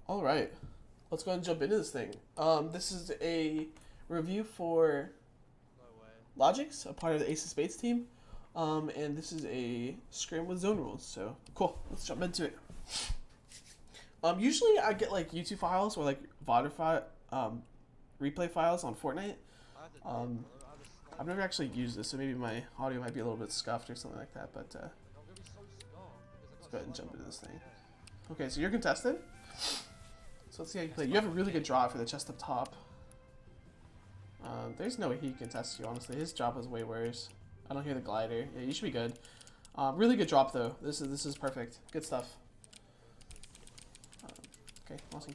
All right, let's go ahead and jump into this thing. This is a review for Log1x, a part of the Ace of Spades team. And this is a scrim with zone rules. So cool. Let's jump into it. Usually I get like YouTube files or like VOD replay files on Fortnite. I've never actually used this, so maybe my audio might be a little bit scuffed or something like that. But let's go ahead and jump into this thing. Okay, so you're contested. So let's see how you play. You have a really good draw for the chest up top. There's no way he can test you, honestly. His drop was way worse. I don't hear the glider. Yeah, you should be good. Really good drop though. This is perfect. Good stuff. Okay, awesome.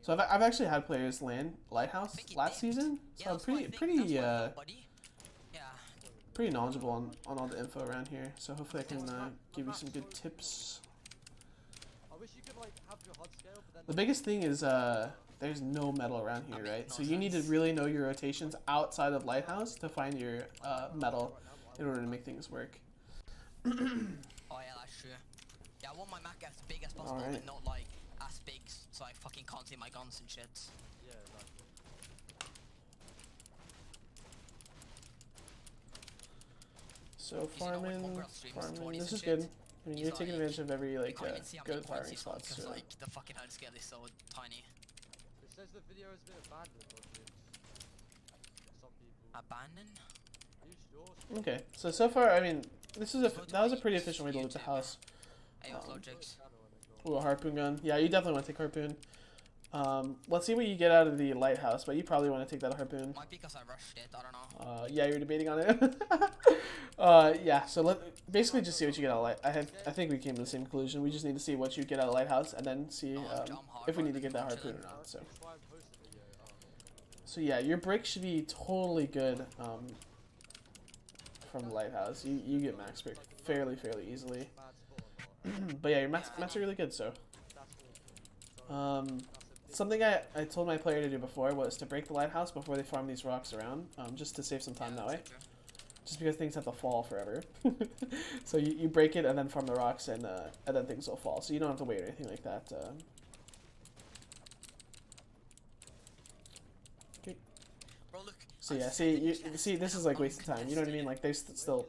So I've actually had players land Lighthouse last season, so I'm pretty knowledgeable on all the info around here. So hopefully I can give you some good tips. The biggest thing is there's no metal around here, right? So you need to really know your rotations outside of Lighthouse to find your metal in order to make things work. Oh yeah, that's true. Yeah, I want my map as big as possible, but not like as big, so I fucking can't see my guns and shit. Yeah, exactly. So farming, this is good. I mean, you're taking advantage of every like good firing spots. So. Like the fucking hard scale is so tiny. It says the video has been abandoned. Some people. Abandoned? Are you sure? Okay, so far, I mean, that was a pretty efficient way to loot the house. Ooh, a harpoon gun. Yeah, you definitely want to take harpoon. Let's see what you get out of the lighthouse, but you probably want to take that harpoon. Might be because I rushed it, I don't know. Yeah, you're debating on it. Yeah, so basically just see what you get out of I think we came to the same conclusion. We just need to see what you get out of lighthouse and then see if we need to get that harpoon or not. So yeah, your brick should be totally good from lighthouse. You get max brick fairly easily. But yeah, your mats are really good. So something I told my player to do before was to break the lighthouse before they farm these rocks around, just to save some time that way. Just because things have to fall forever. So you break it and then farm the rocks and then things will fall. So you don't have to wait or anything like that. Okay. So yeah, see, this is like wasted time. You know what I mean? Like there's still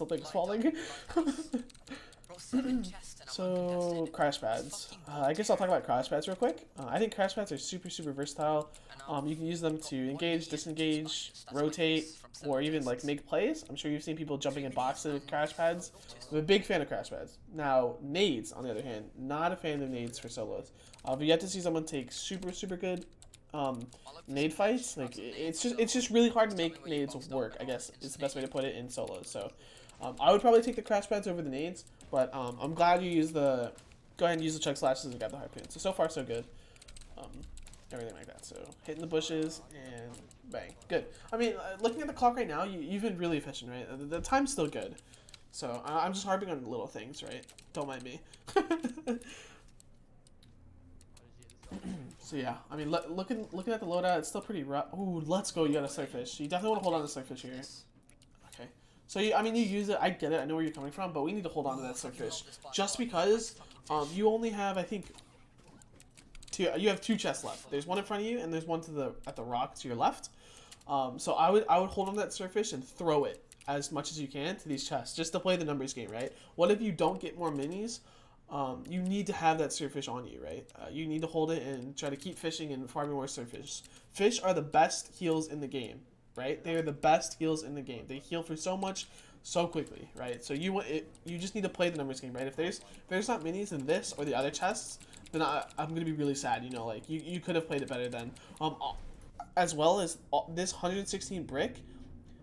things falling. So crash pads. I guess I'll talk about crash pads real quick. I think crash pads are super virsatile. You can use them to engage, disengage, rotate, or even like make plays. I'm sure you've seen people jumping in boxes with crash pads. I'm a big fan of crash pads. Now nades, on the other hand, not a fan of nades for solos. I've yet to see someone take super good nade fights. Like it's just really hard to make nades work, I guess is the best way to put it in solos. So I would probably take the crash pads over the nades, but I'm glad you use go ahead and use the chug slashes and got the harpoon. So far so good. Everything like that. So hitting the bushes and bang, good. I mean, looking at the clock right now, you've been really efficient, right? The time's still good. So I'm just harping on little things, right? Don't mind me. So yeah, I mean, looking at the loadout, it's still pretty rough. Ooh, let's go. You got a slugfish. You definitely want to hold on to slugfish here. Okay. So I mean, you use it. I get it. I know where you're coming from, but we need to hold on to that slugfish just because you only have, I think, you have 2 chests left. There's one in front of you, and there's one at the rock to your left. So I would hold on to that slugfish and throw it as much as you can to these chests just to play the numbers game, right? What if you don't get more minis? You need to have that surfish on you, right? You need to hold it and try to keep fishing and farming more surfish. Fish are the best heals in the game, right? They are the best heals in the game. They heal for so much, so quickly, right? So you just need to play the numbers game, right? If there's not minis in this or the other chests, then I'm gonna be really sad. You know, like you could have played it better then. As well as this 116 brick.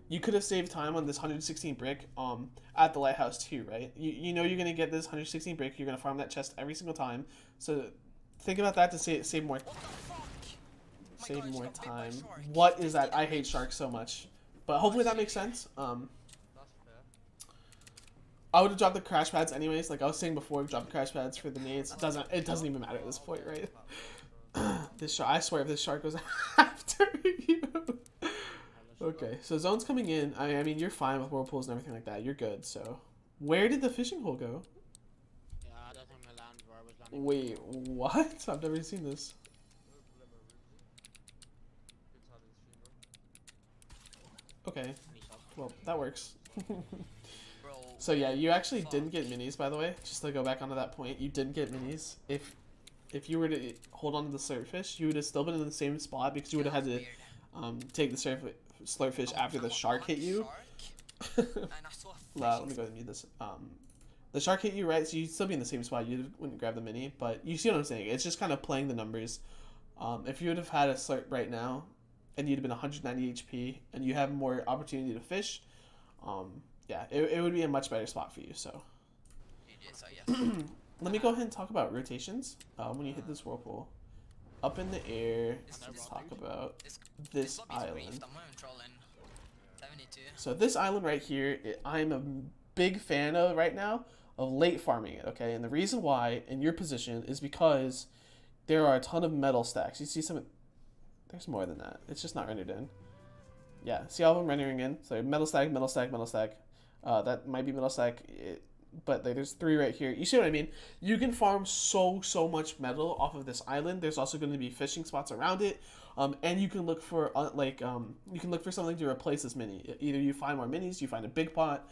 You could have saved time on this 116 brick at the lighthouse too, right? You know you're going to get this 116 brick. You're going to farm that chest every single time. So think about that to save more time. What is that? I hate sharks so much. But hopefully that makes sense. I would have dropped the crash pads anyways. Like I was saying before, drop the crash pads for the nades. It doesn't even matter at this point, right? I swear if this shark goes after you. Okay, so zone's coming in. I mean, you're fine with whirlpools and everything like that. You're good, so. Where did the fishing hole go? Yeah, I don't think my land where was landing. Wait, what? I've never seen this. Okay, well, that works. Bro, So yeah, you actually didn't get minis, by the way. Just to go back onto that point, you didn't get minis. If you were to hold on to the slurpfish, you would have still been in the same spot because you would have had to take the slurpfish after the shark hit you. And I saw a Let me go ahead and mute this. The shark hit you, right? So you'd still be in the same spot. You wouldn't grab the mini, but you see what I'm saying. It's just kind of playing the numbers. If you would have had a slurp right now, and you'd have been 190 HP, and you have more opportunity to fish, yeah, it would be a much better spot for you. So, let me go ahead and talk about rotations. When you hit this whirlpool, up in the air, let's talk about this island. So this island right here, I'm a big fan of right now of late farming it. Okay, and the reason why in your position is because there are a ton of metal stacks. You see some. There's more than that. It's just not rendered in. Yeah, see all of them rendering in. So metal stack, metal stack, metal stack. That might be metal stack, but there's 3 right here. You see what I mean? You can farm so much metal off of this island. There's also going to be fishing spots around it, and you can look for you can look for something to replace this mini. Either you find more minis, you find a big pot,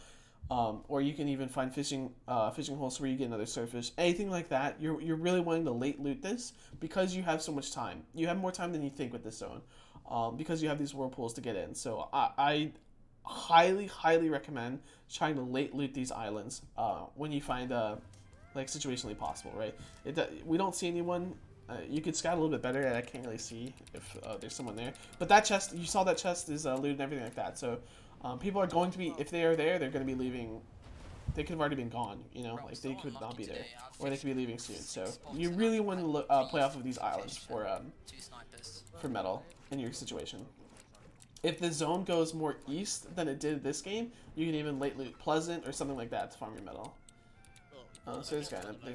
or you can even find fishing holes where you get another surfish. Anything like that, you're really wanting to late loot this because you have so much time. You have more time than you think with this zone, because you have these whirlpools to get in. So I highly recommend trying to late loot these islands when you find like situationally possible, right? We don't see anyone. You could scout a little bit better, and I can't really see if there's someone there. But that chest, you saw that chest is looted and everything like that. So people are going to be, if they are there, they're going to be leaving. They could have already been gone, you know, like they could not be there, or they could be leaving soon. So you really want to play off of these islands for metal in your situation. If the zone goes more east than it did this game, you can even late loot Pleasant or something like that to farm your metal. So there's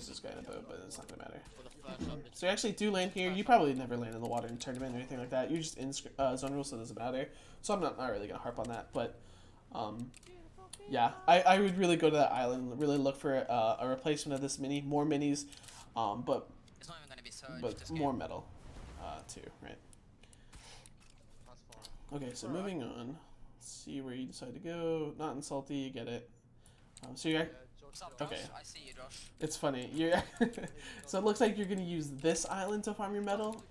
this guy in a boat, but it's not gonna matter. So you actually do land here. You probably never land in the water in a tournament or anything like that. You're just in zone rules, so it doesn't matter. So I'm not really gonna harp on that, but yeah, I would really go to that island, really look for a replacement of this mini, more minis, but it's not even gonna be surge, more metal too, right? Okay, so moving on. Let's see where you decide to go. Not in salty, you get it. So you're okay. I see you, Josh. It's funny. You're so it looks like you're gonna use this island to farm your metal.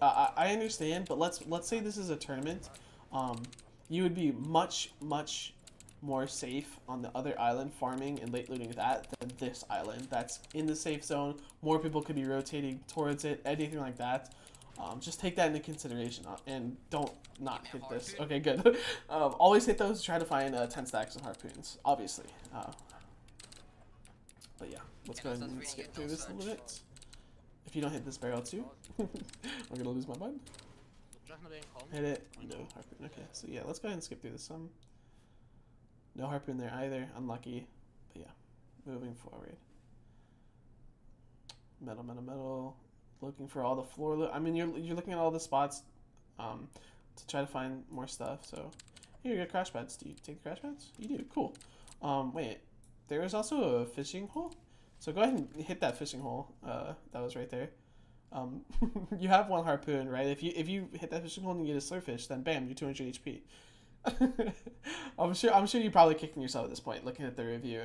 I understand, but let's say this is a tournament. You would be much more safe on the other island farming and late looting that than this island. That's in the safe zone. More people could be rotating towards it. Anything like that. Just take that into consideration and don't not hit this. Okay, good. Always hit those. Try to find 10 stacks of harpoons, obviously. But yeah, let's go ahead and skip through this a little bit. If you don't hit this barrel too, I'm gonna lose my bud. Hit it. No harpoon. Okay, so yeah, let's go ahead and skip through this. No harpoon there either. Unlucky. But yeah, moving forward. Metal. Looking for all the floor. I mean, you're looking at all the spots to try to find more stuff. So here you got crash pads. Do you take the crash pads? You do. Cool. Wait, there is also a fishing hole. So go ahead and hit that fishing hole. That was right there. You have 1 harpoon, right? If you hit that fishing hole and you get a slurfish, then bam, you're 200 HP. I'm sure you're probably kicking yourself at this point, looking at the review.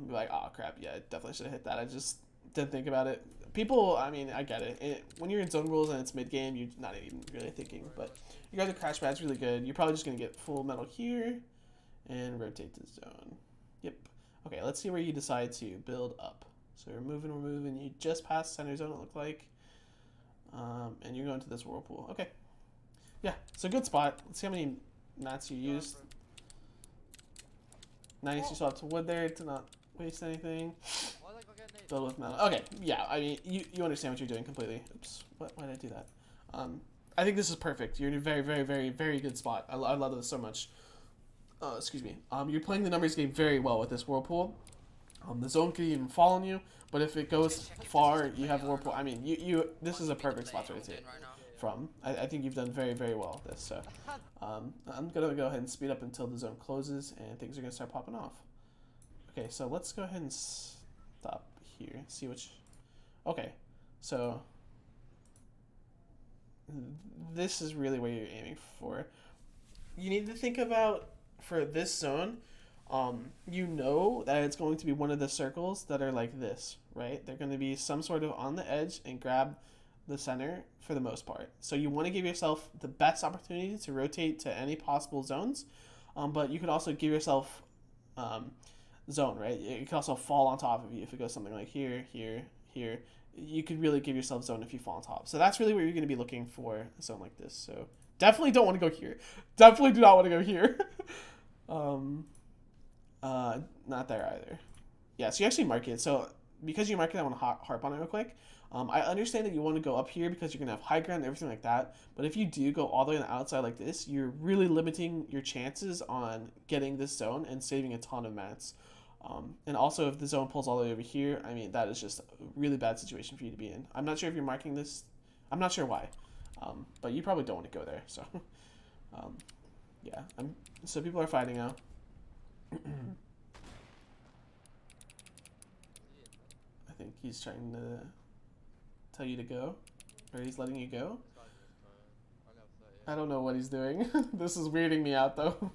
Be like, oh crap, yeah, I definitely should have hit that. I just didn't think about it. People, I mean, I get it. When you're in zone rules and it's mid game, you're not even really thinking. But you got the crash pad's really good. You're probably just gonna get full metal here and rotate to zone. Yep. Okay, let's see where you decide to build up. So we're moving. You just passed center zone, it looked like. And you're going to this whirlpool. Okay. Yeah, it's a good spot. Let's see how many mats you used. Nice, you still have wood there to not waste anything. Build with metal. Okay, yeah, I mean, you understand what you're doing completely. Oops, why did I do that? I think this is perfect. You're in a very good spot. I love this so much. Excuse me. You're playing the numbers game very well with this whirlpool. The zone could even fall on you, but if it goes far, you have whirlpool. I mean, this is a perfect spot to rotate from. I think you've done very well with this. So, I'm gonna go ahead and speed up until the zone closes and things are gonna start popping off. Okay, so let's go ahead and stop here. See which Okay, so this is really where you're aiming for. You need to think about, for this zone, you know that it's going to be one of the circles that are like this, right? They're going to be some sort of on the edge and grab the center for the most part. So you want to give yourself the best opportunity to rotate to any possible zones, but you could also give yourself zone, right? It could also fall on top of you if it goes something like here, here, here. You could really give yourself zone if you fall on top. So that's really what you're going to be looking for, a zone like this. So definitely don't want to go here. Definitely do not want to go here. Not there either. Yeah, so you actually mark it. So because you mark it, I want to harp on it real quick. I understand that you want to go up here because you're going to have high ground and everything like that. But if you do go all the way on the outside like this, you're really limiting your chances on getting this zone and saving a ton of mats. And also, if the zone pulls all the way over here, I mean, that is just a really bad situation for you to be in. I'm not sure if you're marking this. I'm not sure why. But you probably don't want to go there. So, yeah. So people are fighting now. I think he's trying to tell you to go. Or he's letting you go. I don't know what he's doing. This is weirding me out, though.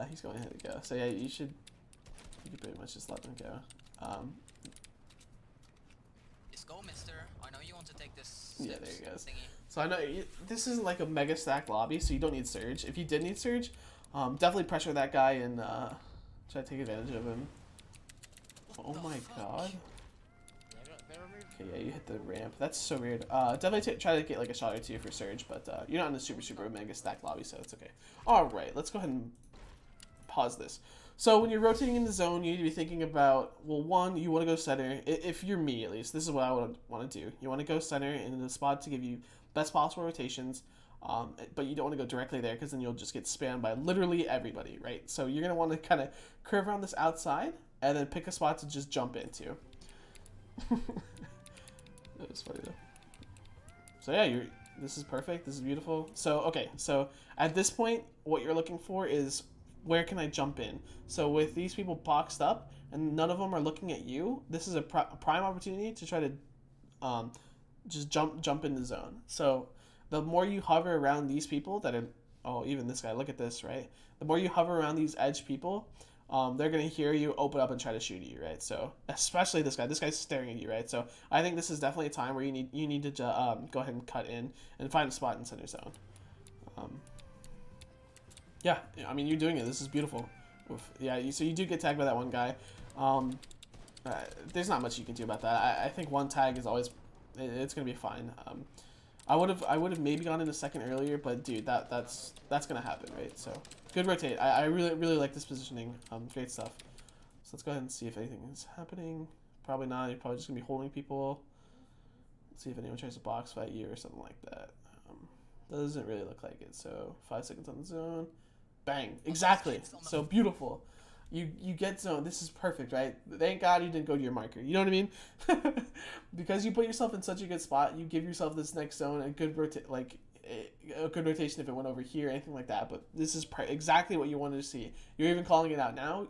He's going ahead to go. So, yeah, you should pretty much just let them go. Just go, mister. I know you want to take this. Yeah, there he goes. Thingy. So I know this is like a mega stack lobby, so you don't need Surge. If you did need Surge, definitely pressure that guy and try to take advantage of him. Oh my god. Okay, yeah, you hit the ramp. That's so weird. Definitely try to get like a shot or two for Surge, but you're not in the super mega stack lobby, so it's okay. Alright, let's go ahead and pause this. So when you're rotating in the zone, you need to be thinking about, well, one, you want to go center. If you're me, at least, this is what I would want to do. You want to go center in the spot to give you best possible rotations, but you don't want to go directly there because then you'll just get spammed by literally everybody, right? So you're going to want to kind of curve around this outside and then pick a spot to just jump into. That was funny, though. So yeah, this is perfect. This is beautiful. So, okay, so at this point, what you're looking for is, where can I jump in? So with these people boxed up and none of them are looking at you, this is a prime opportunity to try to just jump in the zone. So the more you hover around these people that are, oh, even this guy, look at this, right? The more you hover around these edge people, they're going to hear you, open up, and try to shoot at you, right? So especially this guy. This guy's staring at you, right? So I think this is definitely a time where you need to go ahead and cut in and find a spot in center zone. Yeah, I mean, you're doing it. This is beautiful. Yeah, so you do get tagged by that one guy. There's not much you can do about that. I think one tag is always, it's gonna be fine. I would have maybe gone in a second earlier, but dude, that's gonna happen, right? So good rotate. I really like this positioning. Great stuff. So let's go ahead and see if anything is happening. Probably not. You're probably just gonna be holding people. Let's see if anyone tries to box fight you or something like that. Doesn't really look like it. So 5 seconds on the zone. Bang. Exactly. So beautiful. You get zone. This is perfect, right? Thank God you didn't go to your marker. You know what I mean? Because you put yourself in such a good spot, you give yourself this next zone a good a good rotation if it went over here, anything like that. But this is exactly what you wanted to see. You're even calling it out now.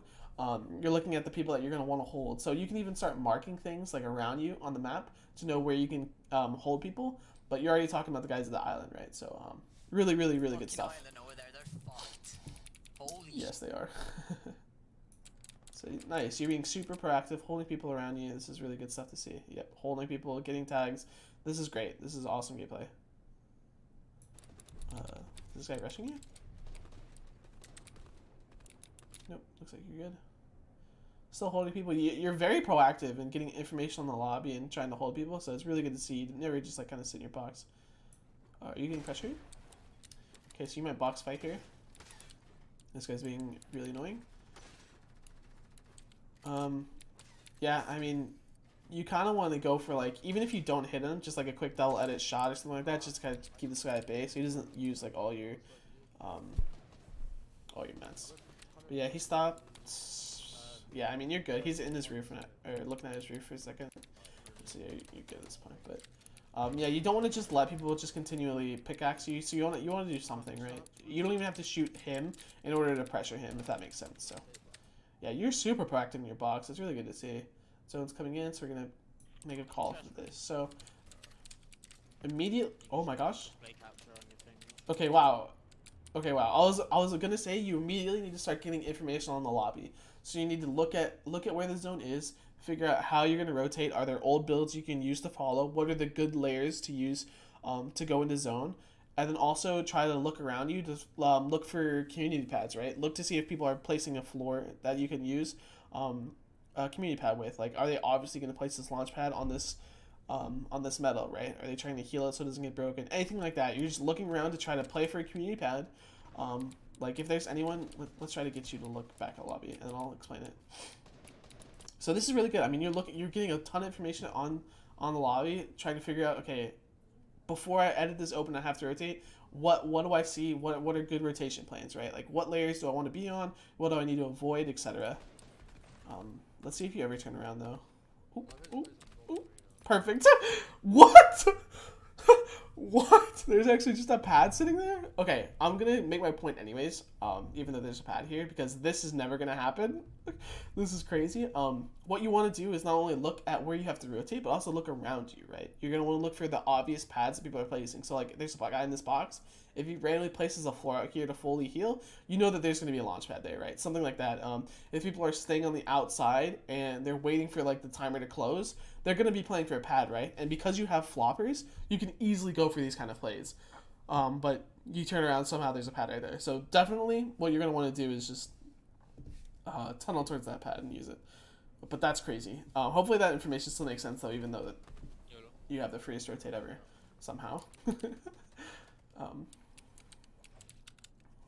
You're looking at the people that you're going to want to hold. So you can even start marking things like around you on the map to know where you can hold people. But you're already talking about the guys at the island, right? So really good stuff. Island over there, they're fucked. Holy yes, they are. So nice. You're being super proactive, holding people around you. This is really good stuff to see. Yep, holding people, getting tags. This is great. This is awesome gameplay. Is this guy rushing you? Nope. Looks like you're good. Still holding people. You're very proactive in getting information on the lobby and trying to hold people. So it's really good to see. You never just like kind of sit in your box. Are you getting pressured? Okay, so you might box fight here. This guy's being really annoying. Yeah, I mean, you kind of want to go for, like, even if you don't hit him, just like a quick double edit shot or something like that, just to kind of keep this guy at bay so he doesn't use like all your mats. But yeah, he stopped. Yeah, I mean, you're good. He's in his roof or looking at his roof for a second. So yeah, you're good at this point. But yeah, you don't want to just let people just continually pickaxe you. So you want to do something, right? You don't even have to shoot him in order to pressure him, if that makes sense. So yeah, you're super proactive in your box. It's really good to see. Zone's coming in, so we're gonna make a call for this. So immediate. Oh my gosh. Play capture on your thing. Okay, wow. Okay, wow. I was gonna say you immediately need to start getting information on the lobby. So you need to look at where the zone is, figure out how you're gonna rotate. Are there old builds you can use to follow? What are the good layers to use to go into zone? And then also try to look around you to look for community pads, right? Look to see if people are placing a floor that you can use a community pad with. Like, are they obviously going to place this launch pad on this metal, right? Are they trying to heal it so it doesn't get broken? Anything like that. You're just looking around to try to play for a community pad. Like, if there's anyone, let's try to get you to look back at lobby, and then I'll explain it. So this is really good. I mean, you're getting a ton of information on the lobby, trying to figure out, okay, before I edit this open, I have to rotate. What do I see? What are good rotation plans, right? Like, what layers do I want to be on? What do I need to avoid, etc. Let's see if you ever turn around though. Ooh, ooh, ooh. Perfect. What? What? There's actually just a pad sitting there? Okay, I'm gonna make my point anyways, even though there's a pad here, because this is never gonna happen. This is crazy. What you want to do is not only look at where you have to rotate, but also look around you, right? You're gonna want to look for the obvious pads that people are placing. So like, there's a guy in this box. If he randomly places a floor out here to fully heal, you know that there's gonna be a launch pad there, right? Something like that. If people are staying on the outside and they're waiting for like the timer to close, they're gonna be playing for a pad, right? And because you have floppers, you can easily go for these kind of plays. But you turn around, somehow there's a pad right there. So definitely what you're gonna want to do is just tunnel towards that pad and use it. But that's crazy. Hopefully that information still makes sense though, even though that you have the freest rotate ever somehow.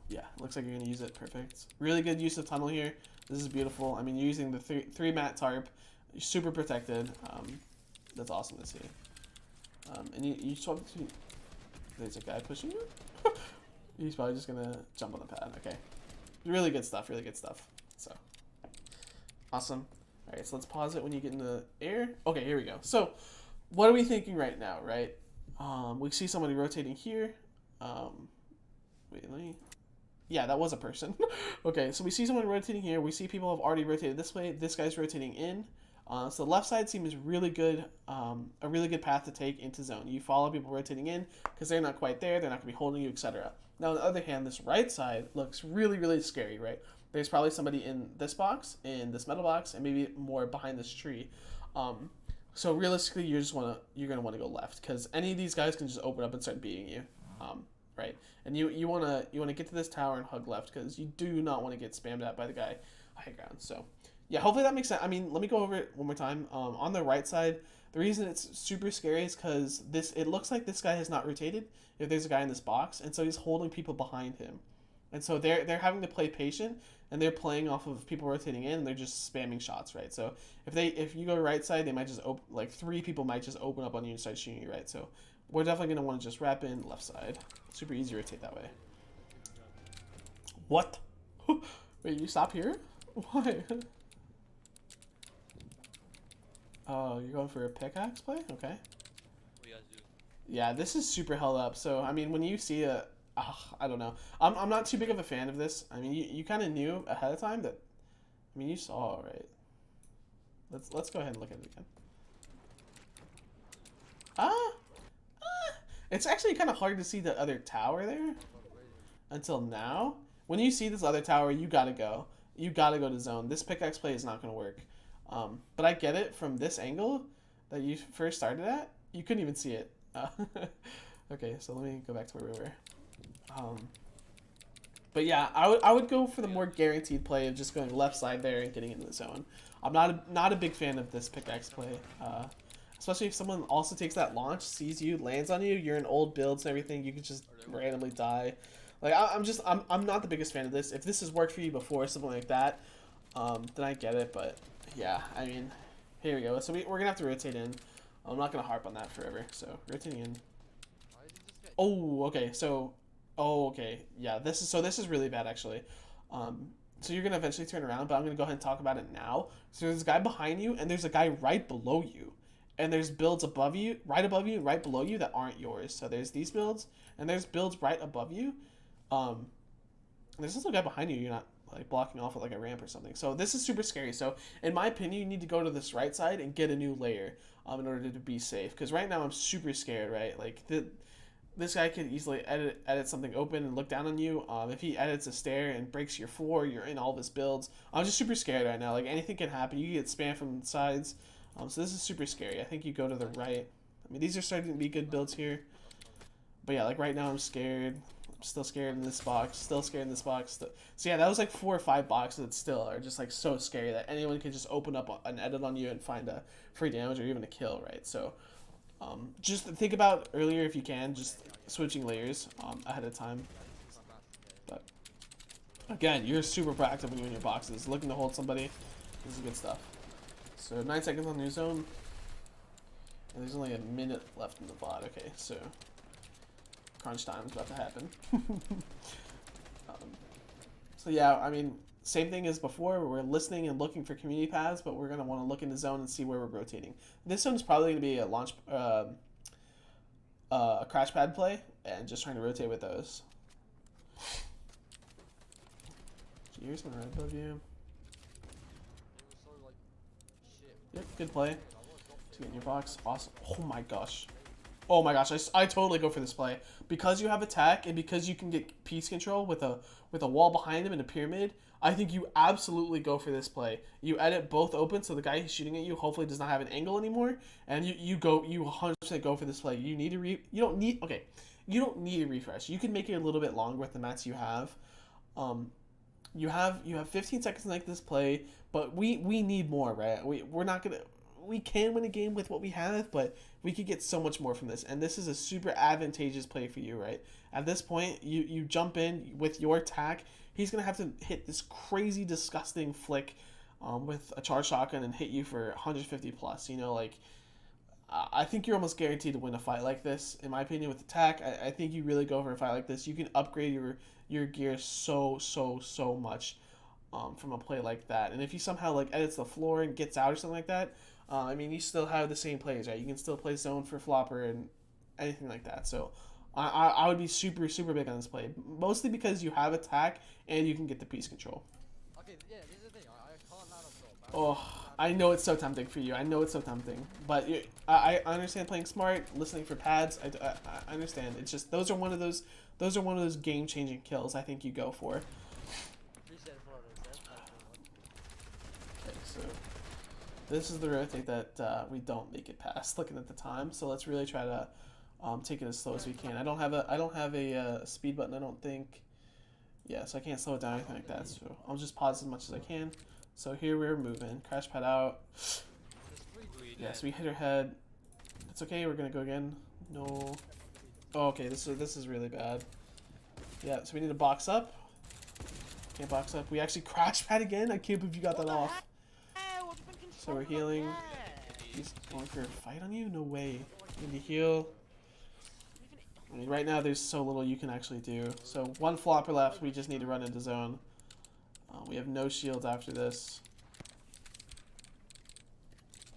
Yeah, looks like you're gonna use it. Perfect. Really good use of tunnel here. This is beautiful. I mean, you're using the three mat tarp. You're super protected. That's awesome to see. And you swap between. There's a guy pushing you. He's probably just gonna jump on the pad. Okay. Really good stuff. Really good stuff. So awesome. All right, so let's pause it when you get in the air. Okay, here we go. So what are we thinking right now, right? We see somebody rotating here. Wait, let me. Yeah, that was a person. Okay, so we see someone rotating here. We see people have already rotated this way. This guy's rotating in. So the left side seems really good, a really good path to take into zone. You follow people rotating in because they're not quite there. They're not going to be holding you, etc. Now, on the other hand, this right side looks really, really scary, right? There's probably somebody in this box, in this metal box, and maybe more behind this tree. So realistically, you're going to want to go left because any of these guys can just open up and start beating you. Right, and you wanna get to this tower and hug left because you do not want to get spammed at by the guy high ground. So yeah, hopefully that makes sense. I mean, let me go over it one more time. On the right side, the reason it's super scary is because it looks like this guy has not rotated. If there's a guy in this box, and so he's holding people behind him, and so they're having to play patient, and they're playing off of people rotating in, and they're just spamming shots, right? So if you go right side, they might just like 3 people might just open up on you and start shooting you, right? So we're definitely going to want to just wrap in left side. Super easy to rotate that way. What? Wait, you stop here? Why? Oh, you're going for a pickaxe play? Okay. What you guys do? Yeah, this is super held up. So, I mean, when you see I don't know. I'm not too big of a fan of this. I mean, you kind of knew ahead of time that, I mean, you saw, right? Let's go ahead and look at it again. It's actually kind of hard to see the other tower there until now. When you see this other tower, you gotta go. You gotta go to zone. This pickaxe play is not gonna work. But I get it from this angle that you first started at. You couldn't even see it. Okay, so let me go back to where we were. But yeah, I would go for the more guaranteed play of just going left side there and getting into the zone. I'm not a big fan of this pickaxe play. Especially if someone also takes that launch, sees you, lands on you, you're in old builds and everything, you could just randomly die. Like, I'm not the biggest fan of this. If this has worked for you before, something like that, then I get it. But yeah, I mean, here we go. So we're gonna have to rotate in. I'm not gonna harp on that forever. So rotating in. Oh, okay. So, okay. Yeah, this is really bad actually. So you're gonna eventually turn around, but I'm gonna go ahead and talk about it now. So there's a guy behind you, and there's a guy right below you. And there's builds above you, right below you that aren't yours. So there's these builds, and there's builds right above you. There's also a guy behind you you're not like blocking off with like a ramp or something. So this is super scary. So in my opinion, you need to go to this right side and get a new layer in order to be safe. Because right now I'm super scared, right? Like this guy could easily edit something open and look down on you. If he edits a stair and breaks your floor, you're in all of his builds. I'm just super scared right now. Like anything can happen. You can get spammed from the sides. So this is super scary. I think you go to the right. I mean, these are starting to be good builds here. But yeah, like right now I'm scared. I'm still scared in this box. Still scared in this box. So yeah, that was like 4 or 5 boxes that still are just like so scary that anyone can just open up an edit on you and find a free damage or even a kill, right? So just think about earlier if you can, just switching layers ahead of time. But again, you're super proactive when you're in your boxes. Looking to hold somebody. This is good stuff. So 9 seconds on new zone. And there's only a minute left in the VOD. Okay, so crunch time is about to happen. So yeah, I mean, same thing as before. We're listening and looking for community paths, but we're gonna want to look in the zone and see where we're rotating. This zone's probably gonna be a launch, a crash pad play, and just trying to rotate with those. Here's one right above you. Yep, good play. To get in your box, awesome. Oh my gosh. Oh my gosh, I totally go for this play. Because you have attack and because you can get piece control with a wall behind him and a pyramid, I think you absolutely go for this play. You edit both open so the guy who's shooting at you hopefully does not have an angle anymore, and you 100% go for this play. You need to you don't need a refresh. You can make it a little bit longer with the mats you have. You have 15 seconds to make this play, but we need more, right? We can win a game with what we have, but we could get so much more from this. And this is a super advantageous play for you, right? At this point, you jump in with your attack. He's going to have to hit this crazy, disgusting flick with a charge shotgun and hit you for 150 plus. You know, like, I think you're almost guaranteed to win a fight like this, in my opinion, with attack. I think you really go for a fight like this. You can upgrade your gear so much from a play like that. And if he somehow, like, edits the floor and gets out or something like that, I mean, you still have the same plays, right? You can still play zone for flopper and anything like that. So I would be super big on this play, mostly because you have attack and you can get the piece control. Okay, yeah, this is the thing. I can't lie on top. Oh, I know it's so tempting for you. I know it's so tempting, but I understand playing smart, listening for pads. I understand. It's just those are one of those game-changing kills I think you go for. Okay, so this is the rotate that we don't make it past. Looking at the time, so let's really try to take it as slow as we can. I don't have a speed button. I don't think. Yeah, so I can't slow it down or anything like that. So I'll just pause as much as I can. So here we're moving. Crash pad out. Yes, we hit her head. It's okay. We're gonna go again. No. Oh, okay. This is really bad. Yeah. So we need to box up. Can't box up. We actually crash pad again. I can't believe you got that off. So we're healing. He's going for a fight on you? No way. You need to heal. I mean, right now there's so little you can actually do. So 1 flopper left. We just need to run into zone. We have no shields after this.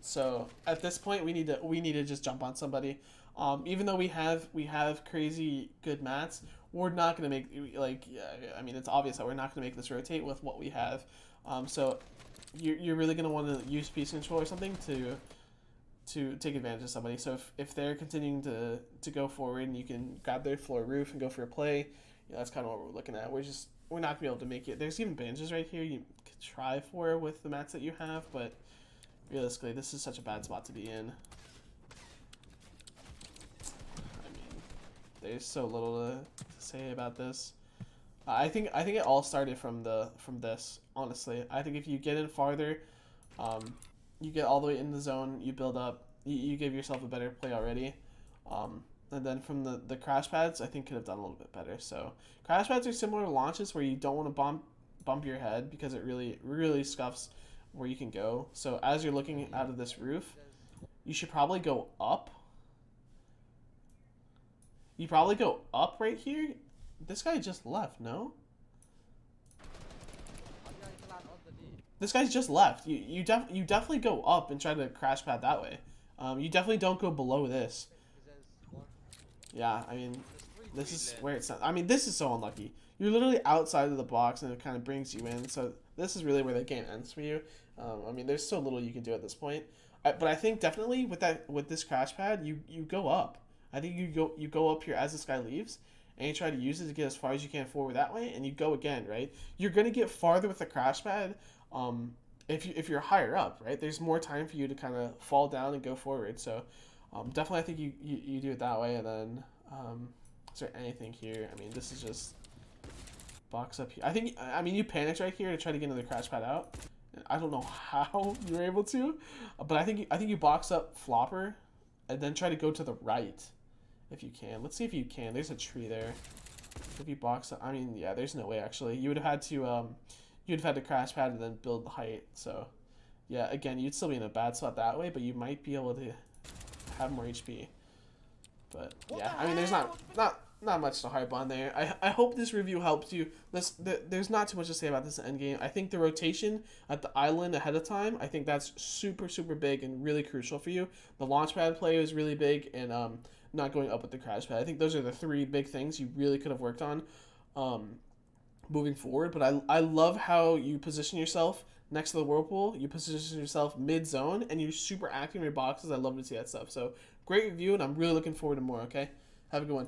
So at this point, we need to just jump on somebody. Even though we have crazy good mats, we're not gonna make I mean, it's obvious that we're not gonna make this rotate with what we have. So you're really gonna want to use piece control or something to take advantage of somebody. So if they're continuing to go forward and you can grab their floor roof and go for a play, yeah, that's kind of what we're looking at. We're not gonna be able to make it. There's even bandages right here you could try for with the mats that you have, but realistically, this is such a bad spot to be in. I mean, there's so little to say about this. I think it all started from this. Honestly, I think if you get in farther, you get all the way in the zone, you build up, you give yourself a better play already. And then from the crash pads, I think could have done a little bit better. So crash pads are similar to launches where you don't want to bump your head because it really scuffs where you can go. So as you're looking out of this roof, you should probably go up. You probably go up right here. This guy just left, no? This guy's just left. You definitely go up and try to crash pad that way. You definitely don't go below this. Yeah, I mean, this is where it's not. I mean, this is so unlucky. you're literally outside of the box, and it kind of brings you in. So this is really where the game ends for you. I mean, there's so little you can do at this point. But I think definitely with this crash pad, you go up. I think you go up here as this guy leaves, and you try to use it to get as far as you can forward that way, and you go again, right? You're gonna get farther with the crash pad, if you're higher up, right? There's more time for you to kind of fall down and go forward. So definitely, I think you do it that way, and then is there anything here? I mean, this is just box up here. I mean, you panicked right here to try to get another crash pad out. I don't know how you were able to, but I think you box up flopper, and then try to go to the right, if you can. Let's see if you can. There's a tree there. If you box up, I mean, yeah, there's no way actually. You would have had to crash pad and then build the height. So, yeah, again, you'd still be in a bad spot that way, but you might be able to have more HP. But yeah, I mean, there's not much to hype on there. I hope this review helps you. There's not too much to say about this endgame. I think the rotation at the island ahead of time, I think that's super, super big and really crucial for you. The launch pad play is really big, and not going up with the crash pad. I think those are the three big things you really could have worked on moving forward. But I love how you position yourself next to the whirlpool. You position yourself mid-zone, and you're super active in your boxes. I love to see that stuff. So great review, and I'm really looking forward to more, okay? Have a good one.